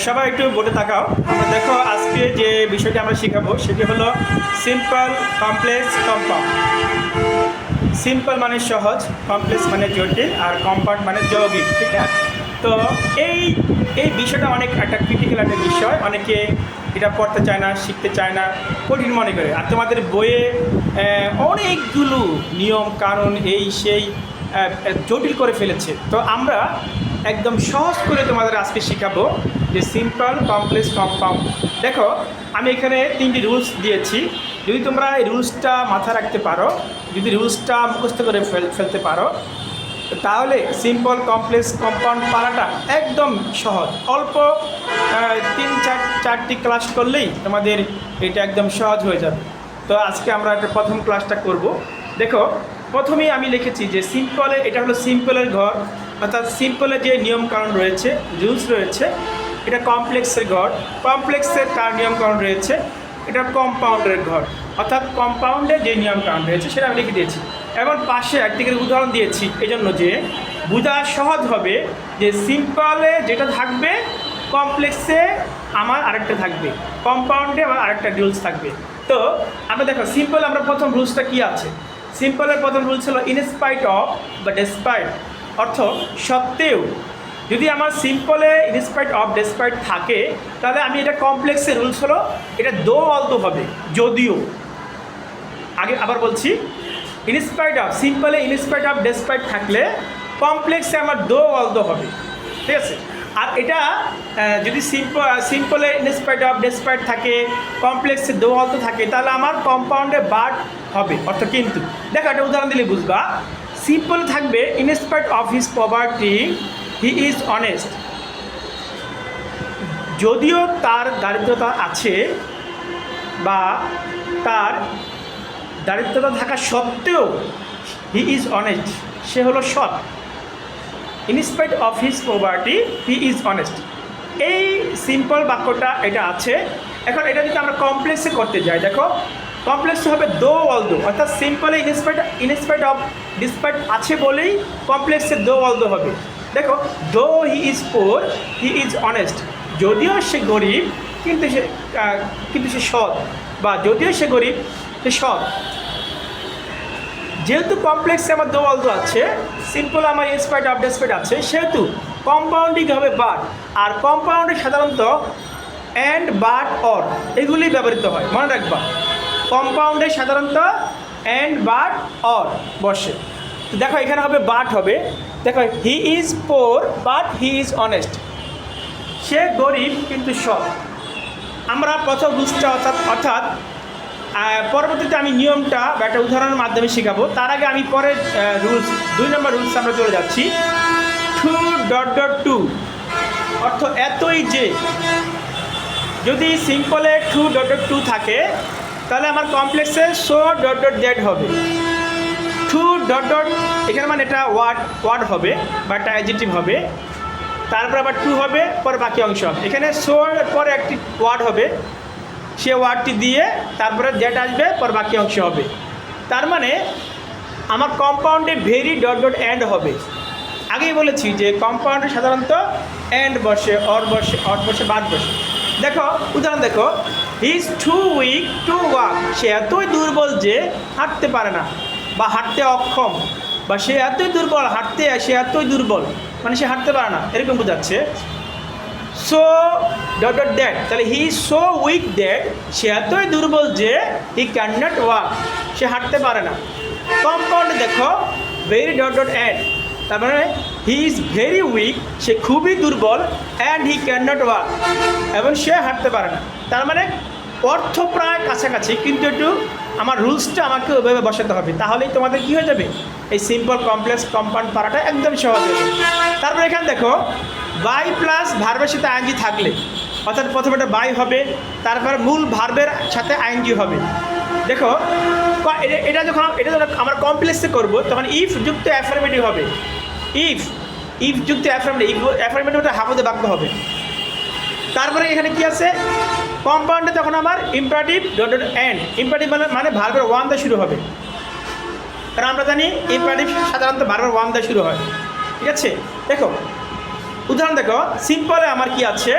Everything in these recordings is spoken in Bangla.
সবাই একটু বোর্ডে তাকাও। আমরা দেখো আজকে যে বিষয়টি আমরা শেখাবো সেটি হলো সিম্পল, কমপ্লেক্স, কম্পাউন্ড। সিম্পল মানে সহজ, কমপ্লেক্স মানে জটিল, আর কম্পাউন্ড মানে যৌগিক। ঠিক আছে? তো এই এই বিষয়টা অনেক একটা ক্রিটিক্যাল একটা বিষয়। অনেকে এটা পড়তে চায় না, শিখতে চায় না, কঠিন মনে করে। আর তোমাদের বইয়ে অনেকগুলো নিয়ম কানুন এই সেই জটিল করে ফেলেছে। তো আমরা একদম সহজ করে তোমাদের আজকে শেখাবো যে সিম্পল, কমপ্লেক্স, কম্পাউন্ড। দেখো আমি এখানে 3টি রুলস দিয়েছি। যদি তোমরা এই রুলসটা মাথায় রাখতে পারো, যদি রুলসটা মুখস্থ করে ফেলতে পারো, তাহলে সিম্পল, কমপ্লেক্স, কম্পাউন্ড পারাটা একদম সহজ। অল্প 3-4টি ক্লাস করলেই তোমাদের এটা একদম সহজ হয়ে যাবে। তো আজকে আমরা একটা প্রথম ক্লাসটা করব। দেখো প্রথমেই আমি লিখেছি যে সিম্পলে, এটা হলো সিম্পলের ঘর, অর্থাৎ সিম্পলের যে নিয়মকানুন রয়েছে, রুলস রয়েছে, এটা কমপ্লেক্সের ঘর। কমপ্লেক্সের তার নিয়মকানুন রয়েছে, এটা কম্পাউন্ডের ঘর, অর্থাৎ কম্পাউন্ডের যে নিয়মকানুন রয়েছে সেটা আমি লিখে দিয়েছি। এবং পাশে একদিকে উদাহরণ দিয়েছি এই জন্য যে বোঝা সহজ হবে যে সিম্পলে যেটা থাকবে কমপ্লেক্সে আমার আরেকটা থাকবে, কম্পাউন্ডে আমার আরেকটা রুলস থাকবে। তো আমরা দেখো সিম্পল, আমরা প্রথম রুলসটা কী আছে? সিম্পলের প্রথম রুলস হলো ইনস্পাইট অফ বা ডেসপাইট, অর্থ সত্ত্বেও। যদি আমার সিম্পলে ইনস্পাইট অফ ডেসপাইট থাকে তাহলে আমি এটা কমপ্লেক্সের রুলস হলো এটা দো অলতো হবে, যদিও। আবার বলছি, ইনস্পাইট অফ, সিম্পলে ইনস্পাইট অফ ডেসপাইট থাকলে কমপ্লেক্সে আমার দো অলতো হবে। ঠিক আছে? আর এটা যদি সিম্পলে ইনস্পাইট অফ ডেসপাইট থাকে, কমপ্লেক্সে দো অলতো থাকে, তাহলে আমার কম্পাউন্ডে বাট হবে, অর্থাৎ কিন্তু। দেখো একটা উদাহরণ দিলে বুঝবা। সিম্পল থাকবে in spite of his poverty he is honest, যদিও তার দারিদ্রতা আছে বা তার দারিদ্রতা থাকা সত্ত্বেও হি ইজ অনেস্ট, সে হলো সৎ। In spite of his poverty he is honest, এই সিম্পল বাক্যটা এটা আছে। এখন এটা যদি আমরা কমপ্লেক্সে করতে যাই, দেখো কমপ্লেক্সে হবে দো অলদো, অর্থাৎ সিম্পলে ইনস্পাইট অফ ডিসপাইট আছে বলেই কমপ্লেক্সে দো অলদো হবে। দেখো দো হি is poor he is honest, যদিও সে গরিব কিন্তু সে সৎ, বা যদিও সে গরিব সে সৎ। যেহেতু কমপ্লেক্সে আমার দো অলদো আছে, সিম্পল আমার ইনস্পাইট অফ ডেসপাইট আছে, সেহেতু কম্পাউন্ডিং হবে বাট। আর কম্পাউন্ডে সাধারণত অ্যান্ড, বাট, অর এগুলি ব্যবহৃত হয়, মনে রাখবা। কম্পাউন্ডে সাধারণত অ্যান্ড, বাট, অর বসে। তো দেখো এখানে হবে বাট হবে। দেখো he is poor but he is honest, সে গরিব কিন্তু সৎ। আমরা প্রথম রুলসটা অর্থাৎ পরবর্তীতে আমি নিয়মটা বা একটা উদাহরণের মাধ্যমে শেখাবো। তার আগে আমি পরে রুলস 2 নম্বর রুলস আমরা চলে যাচ্ছি। টু, অর্থ এতই যে। যদি সিম্পলে টু থাকে তাহলে আমার কমপ্লেক্সে দ্যাট হবে। এখানে মানে এটা ওয়ার্ড হবে বা একটা অ্যাডজেক্টিভ হবে, তারপর আবার টু হবে, পরে বাকি অংশ হবে। এখানে এর পরে একটি ওয়ার্ড হবে, সে ওয়ার্ডটি দিয়ে তারপরে দ্যাট আসবে, পর বাকি অংশ হবে। তার মানে আমার কম্পাউন্ডে ভেরি অ্যান্ড হবে। আগেই বলেছি যে কম্পাউন্ডে সাধারণত অ্যান্ড বসে, অর বসে, বাদ বসে। দেখো উদাহরণ দেখো, he is too weak to walk, সে এতই দুর্বল যে হাঁটতে পারে না, বা হাঁটতে অক্ষম, বা সে এতই দুর্বল সে এতই দুর্বল মানে সে হাঁটতে পারে না, এরকম বোঝাচ্ছে। সো দ্যাট, তাহলে he is so weak that, সে এতই দুর্বল যে হি ক্যান নট ওয়াক, সে হাঁটতে পারে না। কম্পাউন্ডে দেখো ভেরি অ্যান্ড, তার মানে হি ইজ ভেরি উইক, সে খুবই দুর্বল, and he can not walk, এবং সে হাঁটতে পারে না। তার মানে অর্থ প্রায় কাছাকাছি, কিন্তু একটু আমার রুলসটা আমাকে ওইভাবে বসাতে হবে, তাহলেই তোমাদের কী হয়ে যাবে, এই সিম্পল, কমপ্লেক্স, কম্পাউন্ড পারাটা একদম সহজ হয়ে যাবে। তারপর এখানে দেখো বাই প্লাস ভার্বের সাথে আইএনজি থাকলে, অর্থাৎ প্রথমে একটা বাই হবে, তারপর মূল ভার্বের সাথে আইএনজি হবে। দেখো এটা যখন আমরা কমপ্লেক্সে করবো তখন ইফ যুক্ত অ্যাফার্মেটিভ হবে। ইফ যুক্ত অ্যাফার্মেটিভ হাফতে বাক্য হবে। তারপরে এখানে কি আছে, কম্পাউন্ডে তখন আমার ইম্পারেটিভ অ্যান্ড, ইম্পারেটিভ মানে ভার্বের ওয়ান দিয়ে শুরু হবে, কারণ আমরা জানি ইম্পারেটিভ সাধারণত ভার্বের ওয়ান দিয়ে শুরু হয়। ঠিক আছে? দেখো উদাহরণ দেখো, সিম্পলে আমার কি আছে,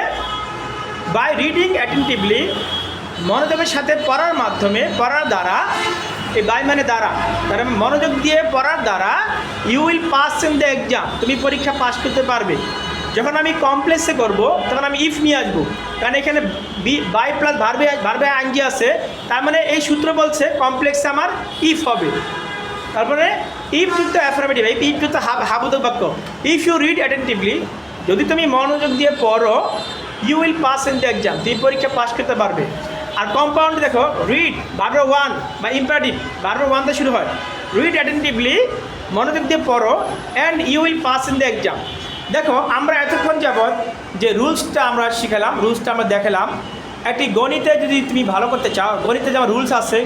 বাই রিডিং অ্যাটেন্টিভলি, মনোযোগের সাথে পড়ার মাধ্যমে, পড়ার দ্বারা, এই বাই মানে দ্বারা, তার মনোযোগ দিয়ে পড়ার দ্বারা you will pass in the exam, তুমি পরীক্ষা পাস করতে পারবে। যখন আমি কমপ্লেক্সে করব তখন আমি ইফ নিয়ে আসবো, কারণ এখানে বাই প্লাস ভার্বে আইনজি আছে, তার মানে এই সূত্র বলছে কমপ্লেক্সে আমার ইফ হবে। তারপরে ইফ যুক্ত অ্যাফার্মেটিভ, ইফ যুক্ত হাবোধক বাক্য, ইফ ইউ রিড অ্যাটেন্টিভলি, যদি তুমি মনোযোগ দিয়ে পড়ো, you will pass in the exam, তুমি পরীক্ষা পাস করতে পারবে। আর কম্পাউন্ড দেখো, রিড ভার্ব ওয়ান বা ইম্পারেটিভ, ভার্ব ওয়ানতে শুরু হয়, রিড অ্যাটেন্টিভলি, মনোযোগ দিয়ে পড়ো, and you will pass in the exam. দেখো আমরা এতক্ষণ যাবৎ যে রুলসটা আমরা শিখালাম, রুলসটা আমরা দেখালাম, একটি গণিতে যদি তুমি ভালো করতে চাও, গণিতে যেমন রুলস আছে,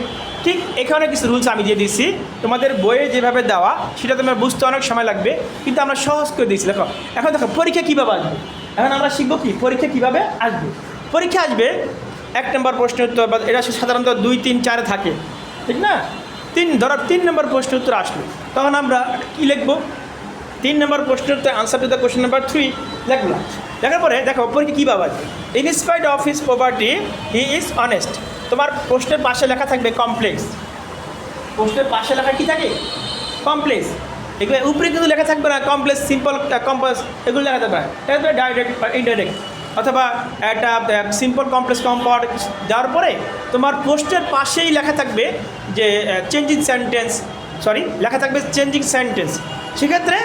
ঠিক এখানে কিছু রুলস আমি দিয়ে দিয়েছি, তোমাদের বইয়ে যেভাবে দেওয়া সেটা তোমার বুঝতে অনেক সময় লাগবে, কিন্তু আমরা সহজ করে দিয়েছি। দেখো এখন দেখো পরীক্ষা কীভাবে আসবে, এখন আমরা শিখবো কি পরীক্ষা কীভাবে আসবে। পরীক্ষা আসবে 1 নম্বর প্রশ্ন উত্তর, বা এটা সাধারণত 2, 3, 4 থাকে, ঠিক না? 3 নম্বর প্রশ্ন উত্তর আসলো, তখন আমরা কী লিখবো? 3 নম্বর প্রশ্ন উত্তর answer to the question number 3 লিখলাম। লেখার পরে দেখো পরীক্ষা কী পাবা, in spite of his poverty he is honest. তোমার প্রশ্নের পাশে লেখা থাকবে কমপ্লেক্স, প্রশ্নের পাশে লেখা কী থাকে? কমপ্লেক্স। এগুলো উপরে কিন্তু লেখা থাকবে না কমপ্লেক্স, সিম্পল, কম্পাস, এগুলো লেখা থাকবে না, ডাইরেক্ট বা ইনডাইরেক্ট, অথবা একটা সিম্পল, কমপ্লেক্স, কম্পাউন্ড দেওয়ার পরে তোমার পোস্টের পাশেই লেখা থাকবে যে চেঞ্জিং সেন্টেন্স, লেখা থাকবে চেঞ্জিং সেন্টেন্স। সেক্ষেত্রে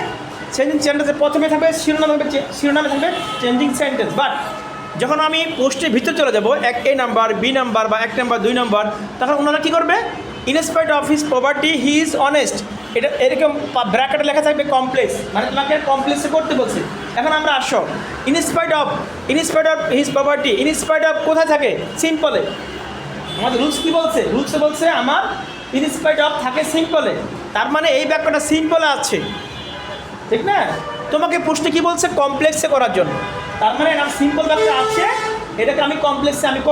চেঞ্জিং সেন্টেন্সের প্রথমে থাকবে শিরোনামে থাকবে চেঞ্জিং সেন্টেন্স। বাট যখন আমি পোস্টের ভিতরে চলে যাবো, A নাম্বার, B নাম্বার, বা 1 নাম্বার, 2 নাম্বার, তখন ওনারা কী করবে? In spite of his poverty he is honest, এটা এরকম ব্র্যাকেটে লেখা থাকবে কমপ্লেক্স, মানে তোমাকে কমপ্লেক্সে করতে বলছে। এখন আমরা আসো, in spite of his poverty, in spite of কোথায় থাকে? সিম্পলে। আমাদের রুলস কী বলছে? রুলসে বলছে আমার ইন স্পাইট অফ থাকে সিম্পলে, তার মানে এই ব্যাপারটা সিম্পলে আছে, ঠিক না? তোমাকে প্রশ্নে কী বলছে? কমপ্লেক্সে করার জন্য, তার মানে আমার সিম্পল ব্যাপারটা আছে, এটাকে আমি কমপ্লেক্সে আমাকে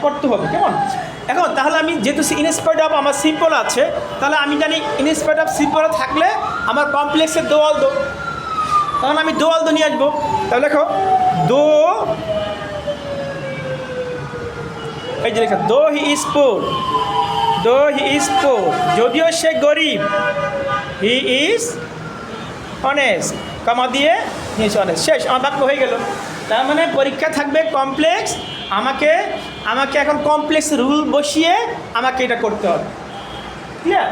করতে হবে, কেমন? এখন তাহলে আমি যেহেতু ইনস্পাইট অফ আমার সিম্পল আছে, তাহলে আমি জানি ইনস্পাইট অফ সিম্পল থাকলে আমার কমপ্লেক্সের দোয়াল দো, তখন আমি দোয়াল দো নিয়ে আসবো। তাহলে দেখো এই যে লেখা, দো হি ইজ পোর, যদিও সে গরিব, হি ইজ অনেস্ট, কমা দিয়ে নিয়েছে অনেস্ট, শেষ, আমার বাক্য হয়ে গেল। তার মানে পরীক্ষা থাকবে কমপ্লেক্স, আমাকে এখন কমপ্লেক্স রুল বসিয়ে আমাকে এটা করতে হবে, ক্লিয়ার?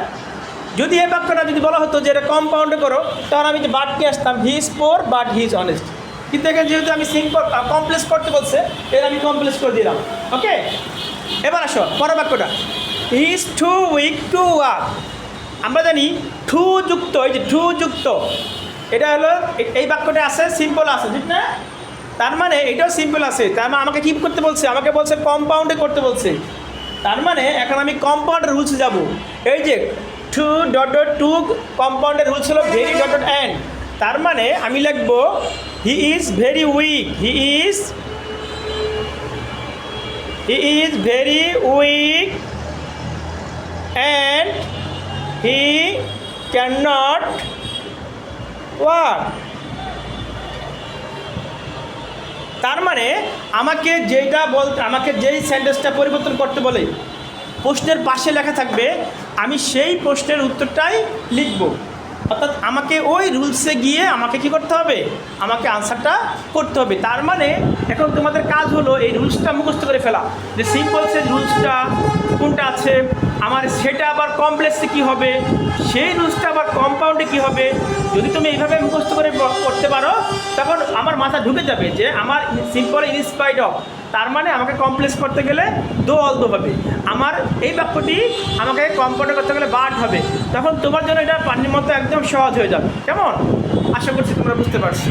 যদি এই বাক্যটা যদি বলা হতো যে এটা কম্পাউন্ডে করো, তখন আমি যে বাট নিয়ে আসতাম, হি is poor but he is honest, কিন্তু এখানে যেহেতু আমি সিম্পল কমপ্লেক্স করতে বলছে, এর আমি কমপ্লেক্স করে দিলাম। ওকে, এবার আসো পরের বাক্যটা, he is too weak to walk. আমরা জানি টু যুক্ত, এই যে টু যুক্ত, এটা হলো এই বাক্যটা আছে, সিম্পল আছে, ঠিক না? তার মানে এটাও সিম্পল আছে, তার মানে আমাকে কী করতে বলছে? আমাকে বলছে কম্পাউন্ডে করতে বলছে। তার মানে এখন আমি কম্পাউন্ডের রুলসে যাব। এই যে টু কম্পাউন্ডের রুলস হলো ভেরি (and), তার মানে আমি লিখব হি is very week, he is very week and he can not walk. তার মানে আমাকে যেই সেন্টেন্সটা পরিবর্তন করতে বলে প্রশ্নের পাশে লেখা থাকবে, আমি সেই প্রশ্নের উত্তরটাই লিখব। অর্থাৎ আমাকে ওই রুলসে গিয়ে আমাকে কী করতে হবে? আমাকে আনসারটা করতে হবে। তার মানে এখন তোমাদের কাজ হলো এই রুলসটা মুখস্থ করে ফেলা, যে সিম্পল সে রুলসটা কোনটা আছে আমার, সেটা আবার কমপ্লেক্সে কী হবে, সেই রুলসটা আবার কম্পাউন্ডে কী হবে। যদি তুমি এইভাবে মুখস্থ করে করতে পারো, তখন আমার মাথা ঢুকে যাবে যে আমার সিম্পল ইন স্পাইট অফ, তার মানে আমাকে কমপ্লেক্স করতে গেলে দো হবে, আমার এই বাক্যটি আমাকে কম্পাউন্ডে করতে গেলে বাট হবে। তখন তোমার জন্য এটা পানির মতো একদম সহজ হয়ে যাবে। কেমন? আশা করছি তোমরা বুঝতে পারছো।